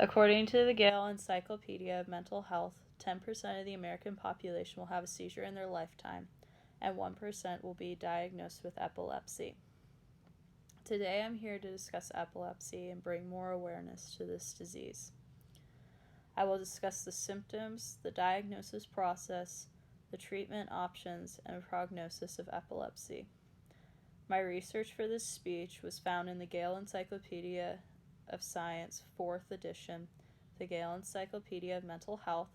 According to the Gale Encyclopedia of Mental Health, 10% of the American population will have a seizure in their lifetime, and 1% will be diagnosed with epilepsy. Today I'm here to discuss epilepsy and bring more awareness to this disease. I will discuss the symptoms, the diagnosis process, the treatment options, and prognosis of epilepsy. My research for this speech was found in the Gale Encyclopedia of Science, 4th edition, the Gale Encyclopedia of Mental Health,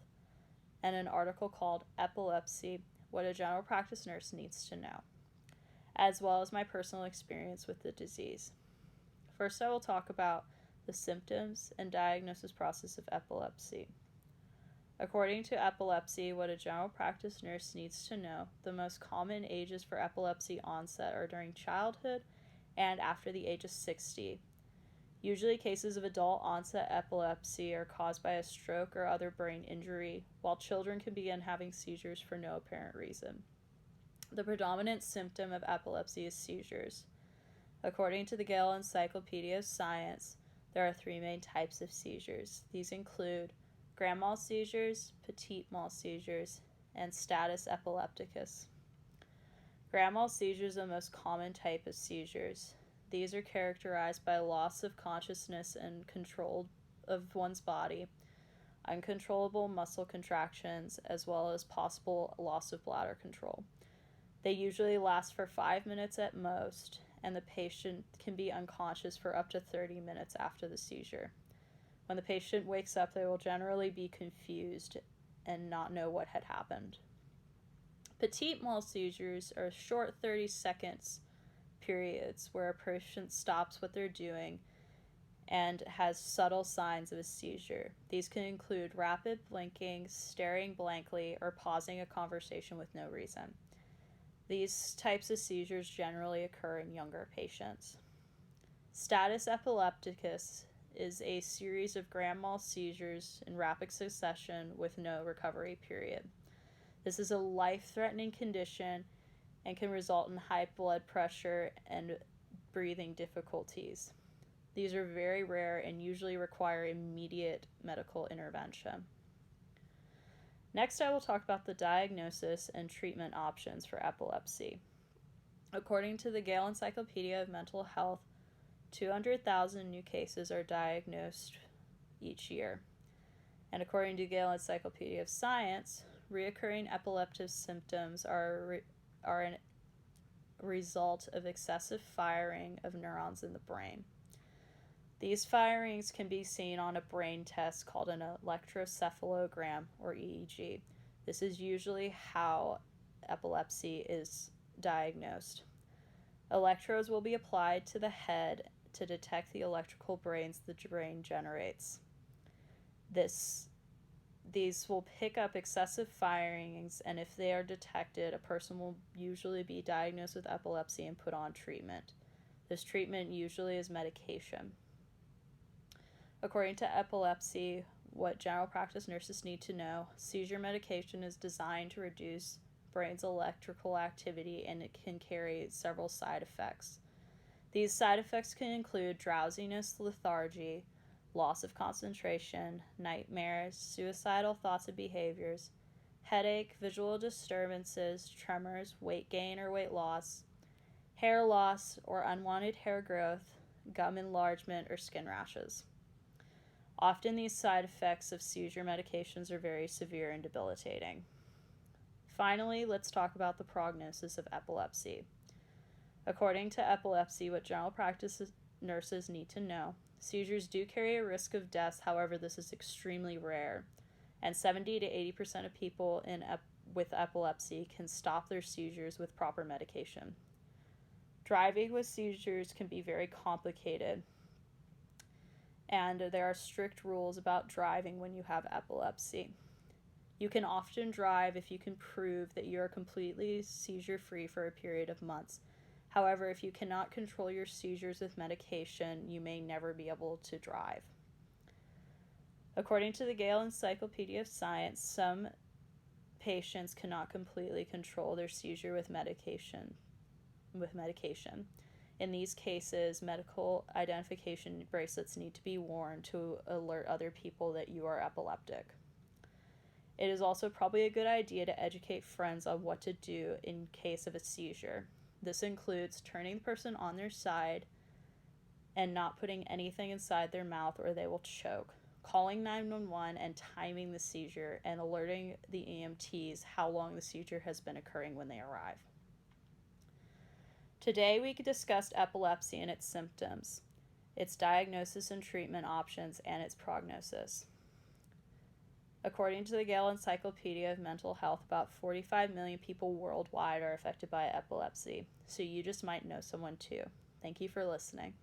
and an article called Epilepsy, What a General Practice Nurse Needs to Know, as well as my personal experience with the disease. First, I will talk about the symptoms and diagnosis process of epilepsy. According to Epilepsy, What a General Practice Nurse Needs to Know, the most common ages for epilepsy onset are during childhood and after the age of 60. Usually cases of adult onset epilepsy are caused by a stroke or other brain injury, while children can begin having seizures for no apparent reason. The predominant symptom of epilepsy is seizures. According to the Gale Encyclopedia of Science, there are 3 main types of seizures. These include grand mal seizures, petit mal seizures, and status epilepticus. Grand mal seizures are the most common type of seizures. These are characterized by loss of consciousness and control of one's body, uncontrollable muscle contractions, as well as possible loss of bladder control. They usually last for 5 minutes at most, and the patient can be unconscious for up to 30 minutes after the seizure. When the patient wakes up, they will generally be confused and not know what had happened. Petit mal seizures are short 30 seconds periods where a patient stops what they're doing and has subtle signs of a seizure. These can include rapid blinking, staring blankly, or pausing a conversation with no reason. These types of seizures generally occur in younger patients. Status epilepticus is a series of grand mal seizures in rapid succession with no recovery period. This is a life-threatening condition and can result in high blood pressure and breathing difficulties. These are very rare and usually require immediate medical intervention. Next, I will talk about the diagnosis and treatment options for epilepsy. According to the Gale Encyclopedia of Mental Health, 200,000 new cases are diagnosed each year. And according to Gale Encyclopedia of Science, recurring epileptic symptoms are a result of excessive firing of neurons in the brain. These firings can be seen on a brain test called an electroencephalogram, or EEG. This is usually how epilepsy is diagnosed. Electrodes will be applied to the head to detect the electrical brains the brain generates. These will pick up excessive firings, and if they are detected, a person will usually be diagnosed with epilepsy and put on treatment. This treatment usually is medication. According to Epilepsy, What General Practice Nurses Need to Know, seizure medication is designed to reduce brain's electrical activity, and it can carry several side effects. These side effects can include drowsiness, lethargy, loss of concentration, nightmares, suicidal thoughts and behaviors, headache, visual disturbances, tremors, weight gain or weight loss, hair loss or unwanted hair growth, gum enlargement, or skin rashes. Often these side effects of seizure medications are very severe and debilitating. Finally, let's talk about the prognosis of epilepsy. According to Epilepsy, What General Practice Nurses Need to Know, seizures do carry a risk of death, however, this is extremely rare, and 70 to 80% of people with epilepsy can stop their seizures with proper medication. Driving with seizures can be very complicated, and there are strict rules about driving when you have epilepsy. You can often drive if you can prove that you are completely seizure-free for a period of months. However, if you cannot control your seizures with medication, you may never be able to drive. According to the Gale Encyclopedia of Science, some patients cannot completely control their seizure with medication. In these cases, medical identification bracelets need to be worn to alert other people that you are epileptic. It is also probably a good idea to educate friends on what to do in case of a seizure. This includes turning the person on their side and not putting anything inside their mouth or they will choke, calling 911 and timing the seizure, and alerting the EMTs how long the seizure has been occurring when they arrive. Today we discussed epilepsy and its symptoms, its diagnosis and treatment options, and its prognosis. According to the Gale Encyclopedia of Mental Health, about 45 million people worldwide are affected by epilepsy, so you just might know someone too. Thank you for listening.